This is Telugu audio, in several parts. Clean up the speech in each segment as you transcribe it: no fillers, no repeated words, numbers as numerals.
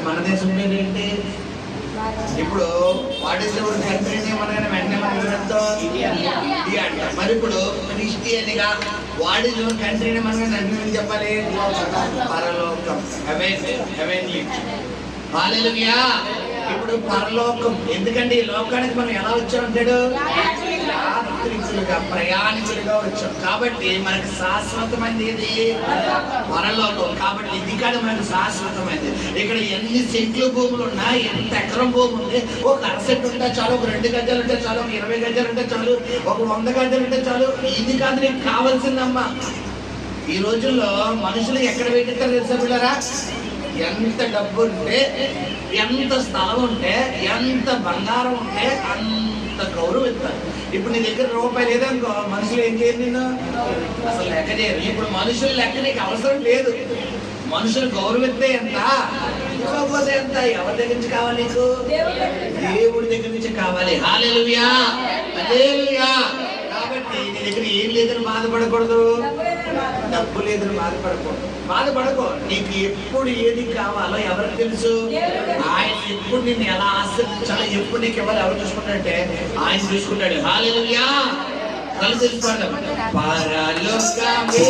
మన దేశం పేరు ఏంటి? ఇప్పుడు what is your country name అనగానే వెంటనే ఇండియా అంట. మరి ఇప్పుడు క్రిస్టియన్గా what is your country name అనగానే వెంటనే చెప్పాలి పరలోకం, హెవెన్లీ. హల్లెలూయా. ఇప్పుడు పరలోకం, ఎందుకంటే ఈ లోకానికి మనం ఎలా వచ్చామంటాడు? యాత్రికులుగా, ప్రయాణికులుగా వచ్చాం. కాబట్టి మనకి శాశ్వతమైనది ఏది? పరలోకం. కాబట్టి ఇది కాదు మనకు శాశ్వతమైనది. ఇక్కడ ఎన్ని సెంట్లు భూములు ఉన్నా, ఎంత ఎకరం భూమి ఉంది, ఒక అరసెట్ ఉంటే చాలు, ఒక 2 గజాలు ఉంటే చాలు, ఒక 20 గజాలు ఉంటే చాలు, ఒక 100 గజాలు ఉంటే చాలు. ఇది కాదు నీకు కావాల్సిందమ్మా. ఈ రోజుల్లో మనుషులు ఎక్కడ పెట్టిస్తారు తెలుసా పిల్లరా? ఎంత డబ్బు ఉంటే, ఎంత స్థలం ఉంటే, ఎంత బంగారం ఉంటే అంత గౌరవిస్తారు. ఇప్పుడు నీ దగ్గర రూపాయి లేదనుకో, మనుషులు ఏం చేయరు, నిన్ను అసలు లెక్క చేయరు. ఇప్పుడు మనుషులు లెక్క నీకు అవసరం లేదు. మనుషులు గౌరవిస్తే ఎంత, ఇవ్వకపోతే ఎంత. ఎవరి దగ్గర నుంచి కావాలి నీకు? దేవుడి దగ్గర నుంచి కావాలి. హల్లెలూయా, హల్లెలూయా. కాబట్టి నీ దగ్గర ఏం లేదని బాధపడకూడదు, డబ్బు లేదని బాధపడకో. నీకు ఎప్పుడు ఏది కావాలో ఎవరికి తెలుసు? ఆయన ఎప్పుడు నిన్ను ఎలా ఆశ్రయించాలో, ఎప్పుడు నీకు ఎవరు చూసుకుంటాడంటే ఆయన చూసుకుంటాడు. హల్లెలూయా. కలిసి తెలుసుకోండి. పరలోకమే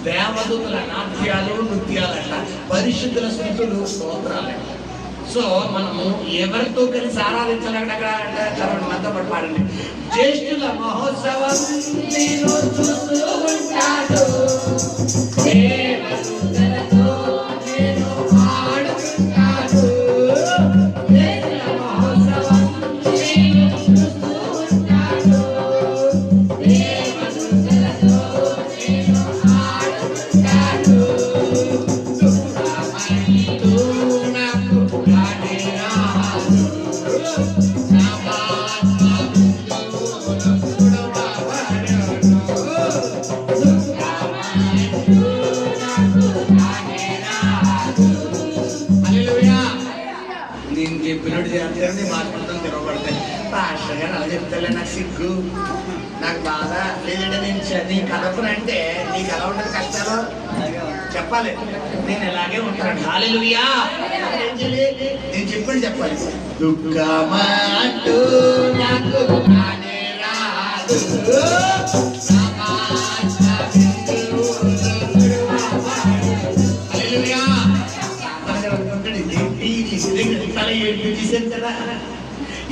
దేవదూతల నాట్యాలు, నృత్యాలంట, పరిశుద్ధుల స్థుతులు, స్తోత్రాలంట. సో మనము ఎవరితో కలిసి ఆరాధించాలంటే అక్కడ చదవండి, మనతో పాటు పాడండి. జ్యేష్ఠుల మహోత్సవం నేను చూస్తూ ఉంటాను, దేవదూతలతో నేను పాడుతుంటాను. జ్యేష్ఠుల మహోత్సవం నేను చూస్తూ ఉంటాను, దేవదూతలతో నేను ఆడుతుంటాను. నేను చెప్పినట్టు చేస్తాను, మాట్లాడుతాను తిరగబడతాయి. పాస్టర్ గారు అలా చెప్తాలే, నాకు సిగ్గు, నాకు బాధ. లేదంటే నేను కదపనంటే నీకు ఎలా ఉంటుంది కష్టాలు చెప్పాలి. నేను ఎలాగే ఉంటాను. హల్లెలూయా. నేను చెప్పండి చెప్పాలి. దుఃఖమంటూ నాకు రానే రాదు,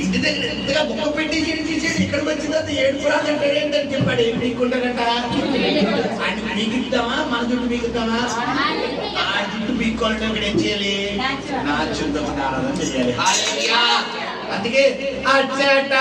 ఇంటి దగ్గర ఎంతగా బొక్క పెట్టి చేసేది, ఇక్కడికి వచ్చిన తర్వాత ఏడుపు రాదంటే ఏంటని చెప్పాడు. ఏం పీక్కుంటాడంట? ఆయన పీకిద్దామా, మన జుట్టు పీకుద్దామా? ఆ జుట్టు పీక్కోవాలంటే ఇక్కడ ఏం చేయాలి? నా చుట్టం ఆరాధన చేయాలి. హల్లెలూయా. అందుకే అచ్చట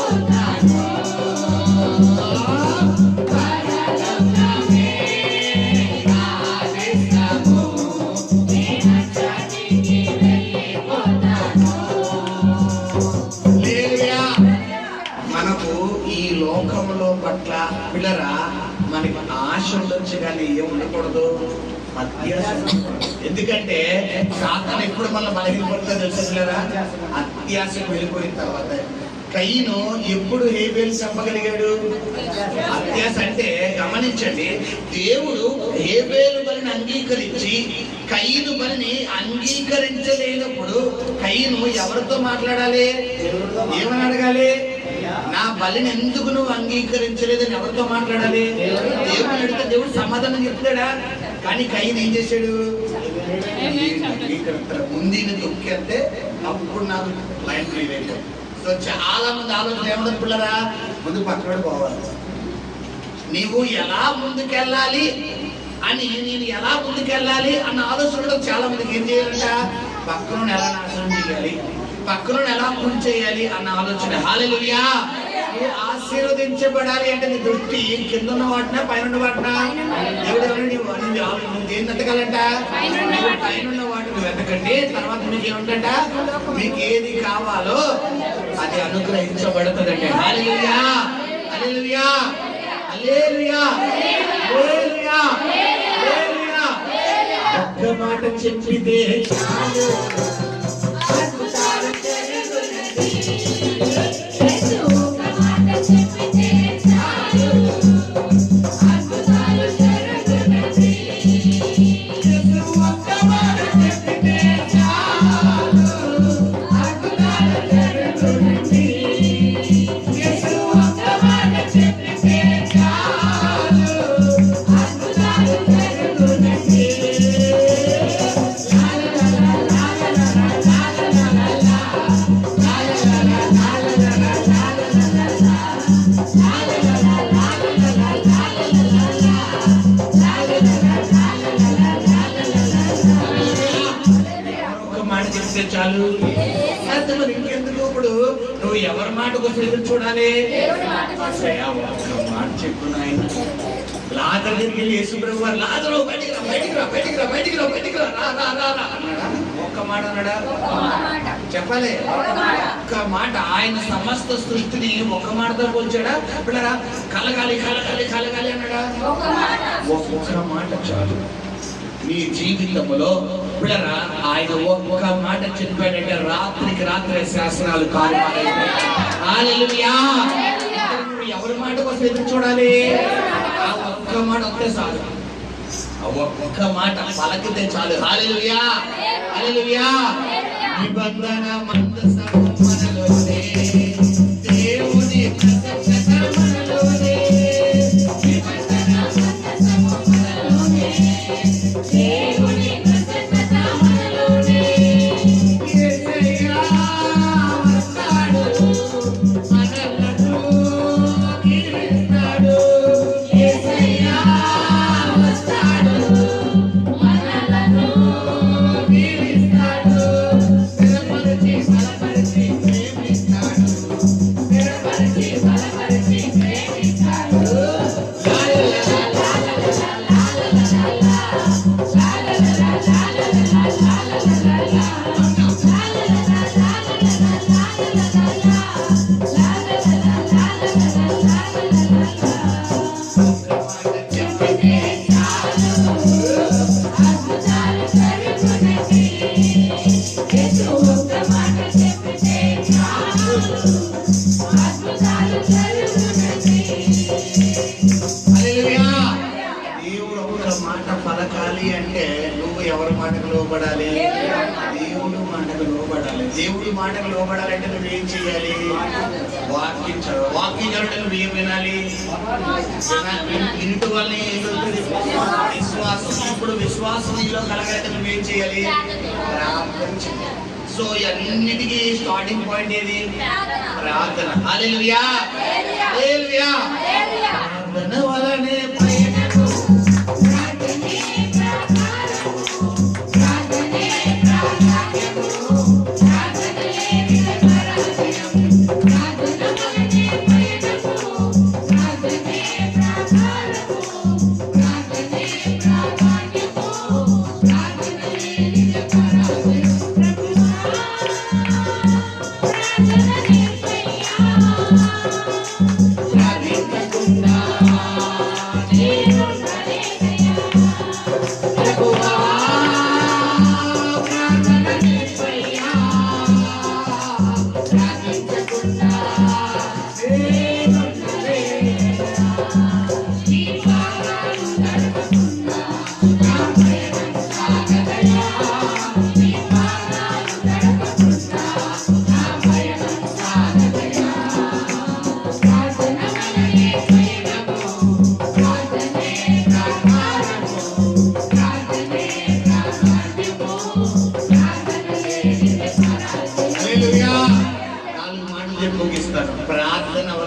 Oh మనకు ఈ లోకంలో పట్ల పిల్లరా మనకి ఆశ ఉండొచ్చు కానీ ఏముండకూడదు, అత్యాశ. ఎందుకంటే సాతాను ఎప్పుడు మనం బలహీనపడుతుందో తెలుసు పిల్లరా, అత్యాశకు వెళ్ళిపోయిన తర్వాత. కయ్యను ఎప్పుడు హేబేలు చంపగలిగాడు? అత్యాశ. అంటే గమనించండి, దేవుడు హేబేలు బలిని అంగీకరించి కయ్యను బలిని అంగీకరించలేనప్పుడు కయ్యను ఎవరితో మాట్లాడాలి? ఏమని అడగాలి? నా బలిని ఎందుకు నువ్వు అంగీకరించలేదని ఎవరితో మాట్లాడాలి? దేవుడు అడిగితే దేవుడు సమాధానం చెప్తాడా? కానీ కయ్యను ఏం చేశాడు? ముందు తొక్కేస్తే అప్పుడు నాకు లైన్ క్లియర్ అయిపోయింది. సో చాలా మంది ఆలోచన ఏమన్నా పిల్లరా, ముందు పక్కన పోవాలి. నీవు ఎలా ముందుకెళ్ళాలి అని, నేను ఎలా ముందుకెళ్ళాలి అన్న ఆలోచనలో చాలా మందికి ఏం చేయాలంట? పక్కన ఎలా నాశనం చేయాలి, పక్కన ఎలా పూర్తి చేయాలి అన్న ఆలోచన. హల్లెలూయా. నువ్వు ఆశీర్వదించబడాలి అంటే నీ దృష్టి కింద ఉన్న వాటినా పైన ఉన్న వాటినా? దేవుడు నువ్వు దేన్ని ఎత్తగాలంట? పైన ఉన్న వాటిని వెతకండి, తర్వాత మీకు ఏముంటంట? మీకు ఏది కావాలో అది అనుగ్రహించబడుతుందండి. హల్లెలూయా, హల్లెలూయా, హల్లెలూయా, హల్లెలూయా, హల్లెలూయా. ఒక్క మాట చెప్పితే చాలు, అద్భుతాలు జరుగుతున్నది. ఒక్క మాట చెప్పితే చాలు, అద్భుతాలు జరుగుతున్నది. ఒక్క మాట చెప్పితే చాలు, అద్భుతాలు జరుగుతున్నది. ఒక్క మాట చెప్పితే చాలు, అద్భుతాలు జరుగుతున్నది. చాలు. మరి ఇంకెందుకు ఇప్పుడు నువ్వు ఎవరి మాట కోసం ఎదురు చూడాలి? మాట చెప్పు నాయన. లాజరు దగ్గరికి వెళ్ళి యేసుప్రభు వారు, లాజరు బయటికి రా, బయటికి రా, బయటికి రా, బయటికి రా, బయటికి రా, రా రా రా రా అన్నాడా? ఒక్క మాట అన్నాడా? చెప్పాలి, ఒక్క మాట. ఆయన సమస్త సృష్టిని ఒక మాటతో పోల్చాడా? పిల్లరా, కలగాలి కలగాలి కలగాలి అన్నాడా? ఒక్క మాట చాలు. నీ జీవితంలో పిల్లరా ఆయన ఒక్క మాట చెప్పాడంటే రాత్రికి రాత్రి శాసనాలు కార్యక్రమాలు. హల్లెలూయా. నువ్వు ఎవరి మాట కోసం ఎదురు చూడాలి? ఆ ఒక్క మాట వస్తే చాలు, ఆ ఒక్క మాట పలకితే చాలు. హల్లెలూయా, హల్లెలూయా. నిబంధన మందసము మనలోనే, దేవుని ప్రత్యక్షత మనలోనే. నిబంధన మందసము మనలోనే, దేవుని ప్రత్యక్షత మనలోనే. యేసయ్యా వస్తాడు, మనలను దీవిస్తాడు. యేసయ్యా వస్తాడు, మనలను దీవిస్తాడు. స్థిరపరిచి బలపరిచి ప్రేమిస్తాడు, స్థిరపరిచి బలపరిచి ప్రేమిస్తాడు. దేవుడు ఒక్క మాట పలకాలి అంటే నువ్వు ఎవరి మాటకు లోబడాలి? దేవుడు మాటకు లోబడాలి. దేవుడి మాటకు లోబడాలంటే నువ్వేం చేయాలి? వాక్యం చదవాలి. వాక్యం చదవడం నువ్వు ఏం వినాలి? ఇంటి వల్ల విశ్వాసం. ఇప్పుడు విశ్వాసం నీలో కలగాలంటే నువ్వేం చేయాలి? ప్రార్థన చేయాలి. సో అన్నిటికీ స్టార్టింగ్ పాయింట్ ఏది? ప్రార్థన. హల్లెలూయా, హల్లెలూయా. ప్రార్థన వలనే ప్రయత్నము, ప్రార్థనే ప్రాకారము, ప్రార్థనే ప్రాకారము, ప్రార్థనే విజయపరాజయం. ప్రార్థన వలనే ప్రయత్నము, ప్రార్థనే ప్రాకారము, ప్రార్థనే ప్రాకారము, ప్రార్థనే విజయపరాజయం. ప్రభువా ప్రార్థన నేర్పయ్యా,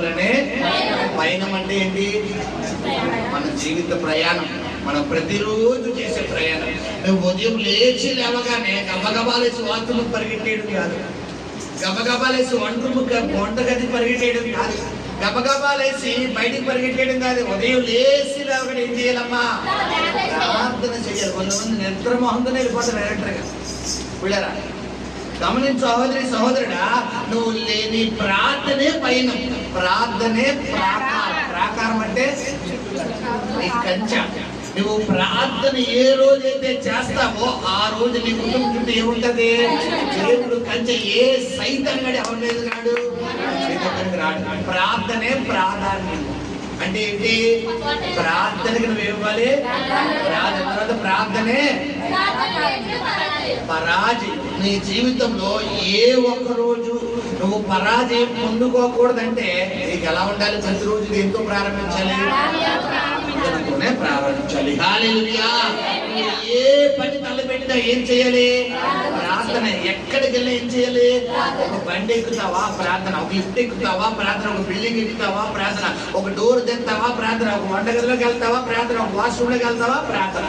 వలనే పయనం అంటే ఏంటి? మన జీవిత ప్రయాణం, మనం ప్రతిరోజు చేసే ప్రయాణం. నువ్వు ఉదయం లేవగానే గబగబాలేసి వాతులు పరిగెట్టేయడం కాదు, గబగబాలేసి వంటగది పరిగెట్టేయడం కాదు, గబగబాలేసి బయటికి పరిగెట్టేయడం కాదు. ఉదయం లేవగానే ఏం చేయాలమ్మా? ప్రార్థన చేయాలి. కొంతమంది నిద్రమోహంతో వెళ్ళిపోతారు డైరెక్టర్గా. పిల్లరా గమనించు సహోదరుడా, నువ్వు లేని ప్రార్థనే పయనం, ప్రార్థనే ప్రాకారం అంటే నీ కంచె. నువ్వు ప్రార్థన ఏ రోజైతే చేస్తావో ఆ రోజు నీ కుటుంబం చుట్టూ ఏముంటది? దేవుడు కంచె. ఏ సైతం గడి అవలేదు నాడు రాడు. ప్రార్థనే ప్రాధాన్యం. అంటే ఏంటి? ప్రార్థనకి నువ్వు ఇవ్వాలి. తర్వాత ప్రార్థనే పరాజయం. నీ జీవితంలో ఏ ఒక్క రోజు నువ్వు పరాజయం పొందుకోకూడదంటే నీకు ఎలా ఉండాలి? ప్రతిరోజు దేంతో ప్రారంభించాలి? ప్రారంభించాలి. హల్లెలూయా. ఏ పని తలపెట్టినా ఏం చేయాలి? ప్రార్థన. ఎక్కడికి వెళ్ళి ఏం చేయాలి? ఒక బండి ఎక్కుతావా? ప్రార్థన. ఒక లిఫ్ట్ ఎక్కుతావా? ప్రార్థన. ఒక బిల్డింగ్ ఎక్కుతావా? ప్రార్థన. ఒక డోర్ తెస్తావా? ప్రార్థన. ఒక వంటగదిలోకి వెళ్తావా? ప్రార్థన. ఒక వాష్రూమ్లోకి వెళ్తావా? ప్రార్థన.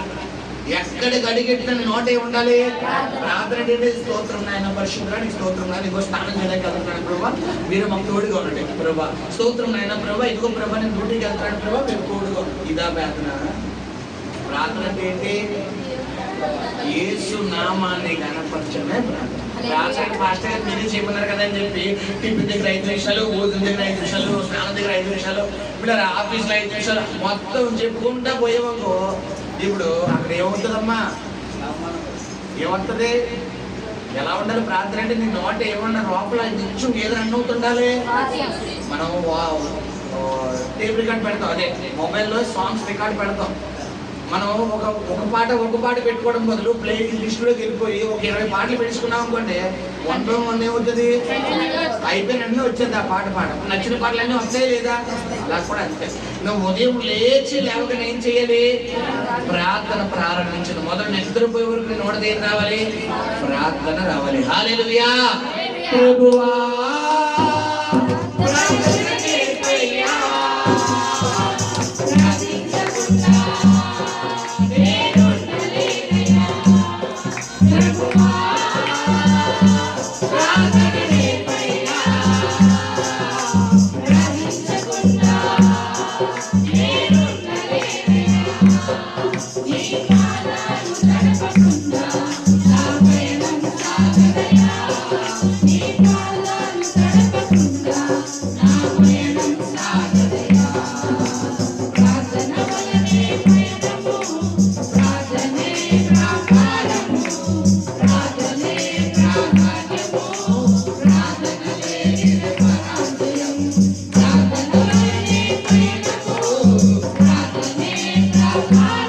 ఎక్కడికి అడిగెట్టిన నోటే ఉండాలి ప్రార్థన. అంటే స్తోత్రం నాయన, పరిశుద్ధానికి స్తోత్రం నాయన, ఇదిగో స్నానం చేయడానికి వెళ్తున్నాను ప్రభా, మీరు మాకు తోడుగా ఉండండి ప్రభా. స్తోత్రం నాయన ప్రభా, ఇదిగో ప్రభా నేను డ్యూటీకి వెళ్తున్నాను ప్రభా, మీరు తోడుగా. ఇదా ప్రార్థన? ప్రార్థన అంటే ఏంటి? యేసు నామాన్ని గణపరచడమే ప్రార్థన. రాసాడు మాస్టర్ గారు మీరే చేయమన్నారు కదా అని చెప్పి టిఫిన్ దగ్గర 5 నిమిషాలు, భోజనం దగ్గర 5 నిమిషాలు, స్నానం దగ్గర 5 నిమిషాలు, ఇప్పుడు ఆఫీస్లో 5 నిమిషాలు మొత్తం చెప్పుకుంటా పోయేవాళ్ళు. ఇప్పుడు అక్కడ ఏమవుతుందమ్మా? ఏమవుతుంది? ఎలా ఉండాలి ప్రార్థన అంటే? నీ నోట ఏమన్నా లోపల నిత్యం ఏదో అన్నవుతుండాలి. మనం టేప్ రికార్డ్ పెడతాం, అదే మొబైల్లో సాంగ్స్ రికార్డ్ పెడతాం. మనం ఒక పాట పెట్టుకోవడం బదులు ప్లే లిస్టులోకి వెళ్ళిపోయి ఒక 20 పాటలు పెట్టుకున్నాం అనుకోండి, 1 ఏమవుతుంది? అయిపోయిన అన్నీ వచ్చేది ఆ పాట. నచ్చిన పాటలు అన్నీ వస్తాయి లేదా? అలా కూడా అంతే. నువ్వు ఉదయం లేవగానే ఏం చేయాలి? ప్రార్థన ప్రారంభించదు. మొదలు నిద్రపోయే వరకు నోట దేని రావాలి? ప్రార్థన రావాలి. హల్లెలూయా. ప్రభువా Bye.